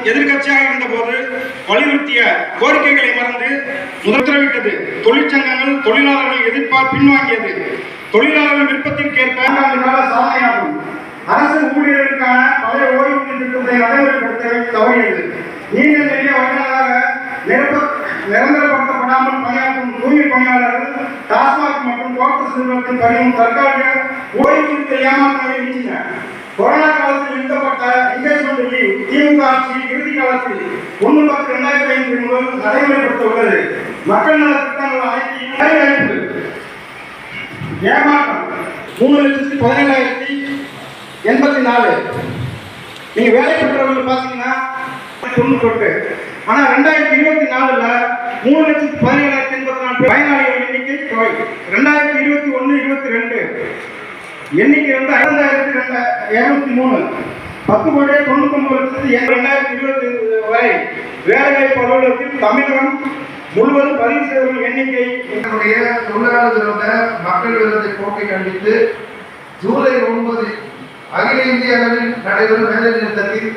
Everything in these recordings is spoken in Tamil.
எதிர்கட்சியாக இருந்தபோது வலியுறுத்திய கோரிக்கைகளை மறந்து உத்தரவிட்டது. தொழிற்சங்கங்கள் தொழிலாளர்கள் எதிர்ப்பால் பின்வாங்கியது. தொழிலாளர்கள் விருப்பத்திற்கேற்ப சாதனையாகும். அரசு ஊழியர்களுக்கான பழைய ஓய்வூதிய திட்டத்தை நடைமுறைப்படுத்த தவறியது. நீண்ட நெடிய வருடங்களாக நிரந்தரப்படுத்தப்படாமல் பணியாற்றும் தூய்மை பணியாளர்கள் டாஸ்மாக் மற்றும் கோட்டஸ் நிறுவனத்தில் பணியும் தற்காலிக ஓய்வூதியத்தை ஏமாற்றங்களை நீக்கின. கொரோனா காலத்தில் நிறுத்தப்பட்ட என்கேஜ்மெண்ட் லீவ் திமுக ஆட்சி இறுதி காலத்தில் 1/10/2005 முதல் நடைமுறைப்படுத்த உள்ளது. மக்கள் நல திட்டங்கள் அனைத்தையும் ஏமாற்றம் 3,17,084. நீங்க வேலை பெற்றவர்கள் பாத்தீங்கன்னா 98. ஆனா 2024ல 3,17,084 பயனாளிகள் எண்ணிக்கை தொகை. 2021-22 எண்ணிக்கை வந்து 5,203. 10,99,00,000 வரை வேலைவாய்ப்பு அலுவலகத்தில் தமிழகம் முழுவதும் பதிவு செய்தவர்கள் எண்ணிக்கை. என்னுடைய தொழிலாளர் விரோத மக்கள் விரோத போக்கை கண்டித்து ஜூலை 9 அகில இந்திய அளவில் நடைபெறும் வேலை நிறுத்தத்தில்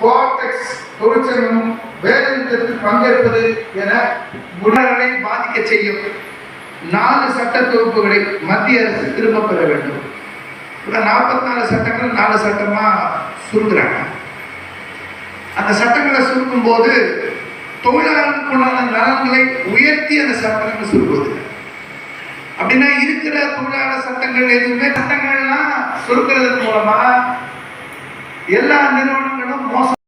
கோஆப்டெக்ஸ் தொழிற்சங்கமும் வேலை நிறுத்தத்தில் பங்கேற்பது என முன்னரை பாதிக்க செய்யும் 4 சட்ட தொகுப்புகளை மத்திய அரசு திரும்ப பெற வேண்டும். 44 சட்டங்கள் 4 சட்டமா சுருக்குறாங்க. அந்த சட்டங்களை சுருக்கும் போது தொழிலாளர்களுக்குள்ளான நலன்களை உயர்த்தி அந்த சட்டங்களை சுருக்குவது. அப்படின்னா இருக்கிற தொழிலாளர் சட்டங்கள் எதுவுமே சட்டங்கள்லாம் சுருக்கிறதன் மூலமா எல்லா நிறுவனங்களும் மோசம்